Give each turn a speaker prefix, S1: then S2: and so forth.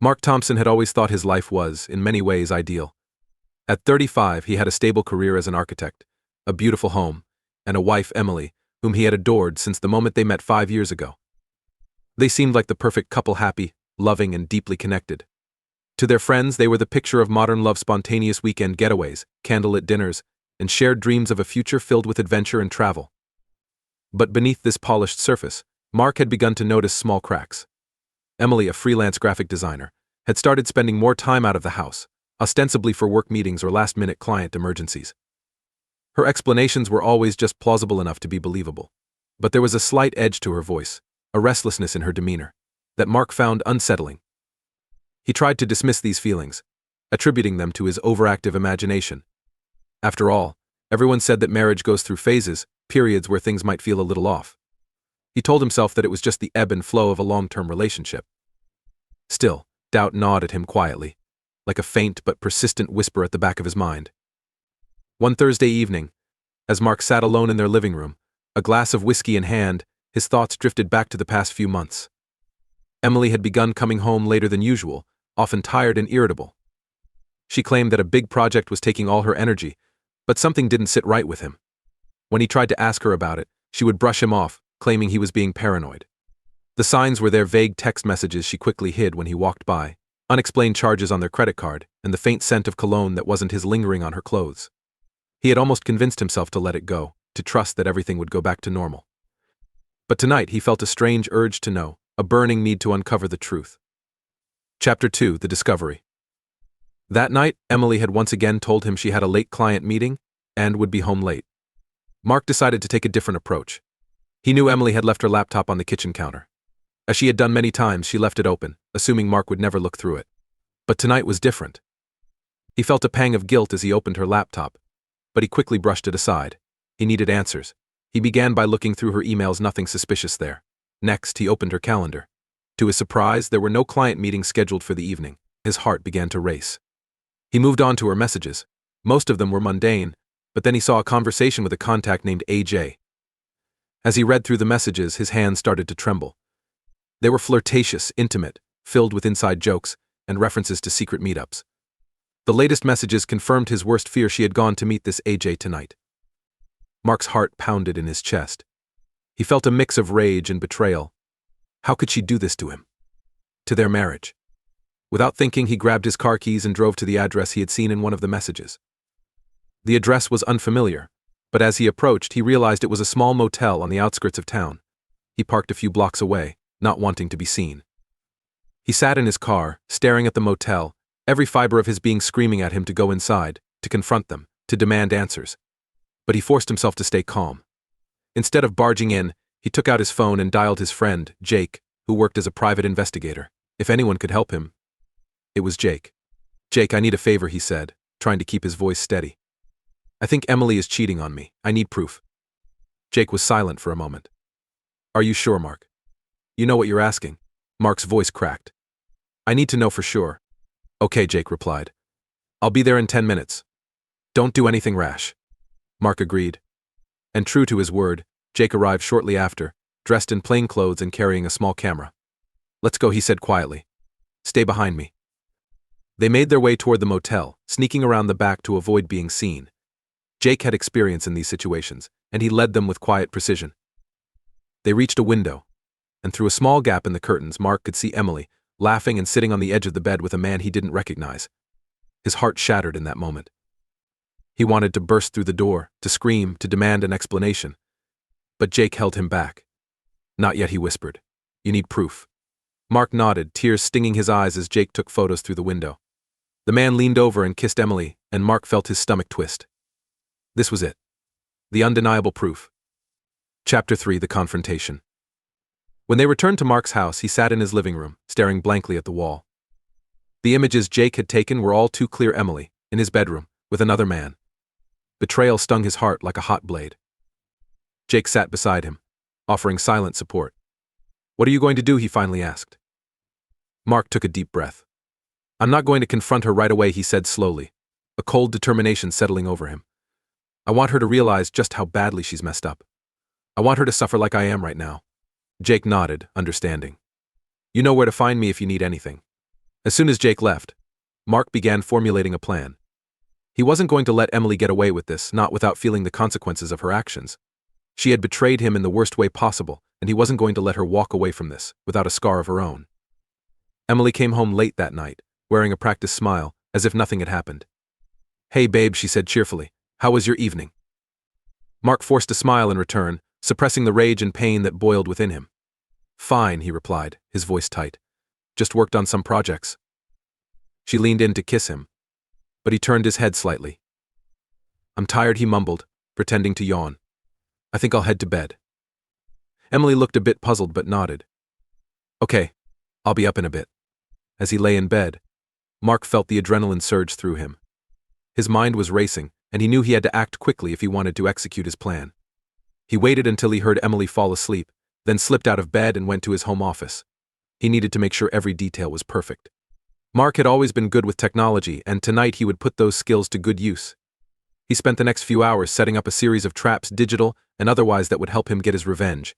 S1: Mark Thompson had always thought his life was, in many ways, ideal. At 35, he had a stable career as an architect, a beautiful home, and a wife, Emily, whom he had adored since the moment they met 5 years ago. They seemed like the perfect couple, happy, loving, and deeply connected. To their friends, they were the picture of modern love, spontaneous weekend getaways, candlelit dinners, and shared dreams of a future filled with adventure and travel. But beneath this polished surface, Mark had begun to notice small cracks. Emily, a freelance graphic designer, had started spending more time out of the house, ostensibly for work meetings or last-minute client emergencies. Her explanations were always just plausible enough to be believable. But there was a slight edge to her voice, a restlessness in her demeanor, that Mark found unsettling. He tried to dismiss these feelings, attributing them to his overactive imagination. After all, everyone said that marriage goes through phases, periods where things might feel a little off. He told himself that it was just the ebb and flow of a long-term relationship. Still, doubt gnawed at him quietly, like a faint but persistent whisper at the back of his mind. One Thursday evening, as Mark sat alone in their living room, a glass of whiskey in hand, his thoughts drifted back to the past few months. Emily had begun coming home later than usual, often tired and irritable. She claimed that a big project was taking all her energy, but something didn't sit right with him. When he tried to ask her about it, she would brush him off, claiming he was being paranoid. The signs were their vague text messages she quickly hid when he walked by, unexplained charges on their credit card, and the faint scent of cologne that wasn't his lingering on her clothes. He had almost convinced himself to let it go, to trust that everything would go back to normal. But tonight he felt a strange urge to know, a burning need to uncover the truth. Chapter 2: The Discovery. That night, Emily had once again told him she had a late client meeting and would be home late. Mark decided to take a different approach. He knew Emily had left her laptop on the kitchen counter. As she had done many times, she left it open, assuming Mark would never look through it. But tonight was different. He felt a pang of guilt as he opened her laptop, but he quickly brushed it aside. He needed answers. He began by looking through her emails, nothing suspicious there. Next, he opened her calendar. To his surprise, there were no client meetings scheduled for the evening. His heart began to race. He moved on to her messages. Most of them were mundane, but then he saw a conversation with a contact named AJ. As he read through the messages, his hands started to tremble. They were flirtatious, intimate, filled with inside jokes and references to secret meetups. The latest messages confirmed his worst fear: she had gone to meet this AJ tonight. Mark's heart pounded in his chest. He felt a mix of rage and betrayal. How could she do this to him? To their marriage? Without thinking, he grabbed his car keys and drove to the address he had seen in one of the messages. The address was unfamiliar, but as he approached, he realized it was a small motel on the outskirts of town. He parked a few blocks away, not wanting to be seen. He sat in his car, staring at the motel, every fiber of his being screaming at him to go inside, to confront them, to demand answers. But he forced himself to stay calm. Instead of barging in, he took out his phone and dialed his friend, Jake, who worked as a private investigator. If anyone could help him, it was Jake. "Jake, I need a favor," he said, trying to keep his voice steady. "I think Emily is cheating on me. I need proof." Jake was silent for a moment. "Are you sure, Mark? You know what you're asking?" Mark's voice cracked. "I need to know for sure." "Okay," Jake replied. "I'll be there in 10 minutes. Don't do anything rash." Mark agreed. And true to his word, Jake arrived shortly after, dressed in plain clothes and carrying a small camera. "Let's go," he said quietly. "Stay behind me." They made their way toward the motel, sneaking around the back to avoid being seen. Jake had experience in these situations, and he led them with quiet precision. They reached a window, and through a small gap in the curtains, Mark could see Emily, laughing and sitting on the edge of the bed with a man he didn't recognize. His heart shattered in that moment. He wanted to burst through the door, to scream, to demand an explanation. But Jake held him back. "Not yet," he whispered. "You need proof." Mark nodded, tears stinging his eyes as Jake took photos through the window. The man leaned over and kissed Emily, and Mark felt his stomach twist. This was it. The undeniable proof. Chapter 3: The Confrontation. When they returned to Mark's house, he sat in his living room, staring blankly at the wall. The images Jake had taken were all too clear: Emily, in his bedroom, with another man. Betrayal stung his heart like a hot blade. Jake sat beside him, offering silent support. "What are you going to do?" he finally asked. Mark took a deep breath. "I'm not going to confront her right away," he said slowly, a cold determination settling over him. "I want her to realize just how badly she's messed up. I want her to suffer like I am right now." Jake nodded, understanding. "You know where to find me if you need anything." As soon as Jake left, Mark began formulating a plan. He wasn't going to let Emily get away with this, not without feeling the consequences of her actions. She had betrayed him in the worst way possible, and he wasn't going to let her walk away from this, without a scar of her own. Emily came home late that night, wearing a practiced smile, as if nothing had happened. "Hey babe," she said cheerfully, "how was your evening?" Mark forced a smile in return, suppressing the rage and pain that boiled within him. "Fine," he replied, his voice tight. "Just worked on some projects." She leaned in to kiss him, but he turned his head slightly. "I'm tired," he mumbled, pretending to yawn. "I think I'll head to bed." Emily looked a bit puzzled but nodded. "Okay, I'll be up in a bit." As he lay in bed, Mark felt the adrenaline surge through him. His mind was racing, and he knew he had to act quickly if he wanted to execute his plan. He waited until he heard Emily fall asleep, then slipped out of bed and went to his home office. He needed to make sure every detail was perfect. Mark had always been good with technology, and tonight he would put those skills to good use. He spent the next few hours setting up a series of traps, digital and otherwise, that would help him get his revenge.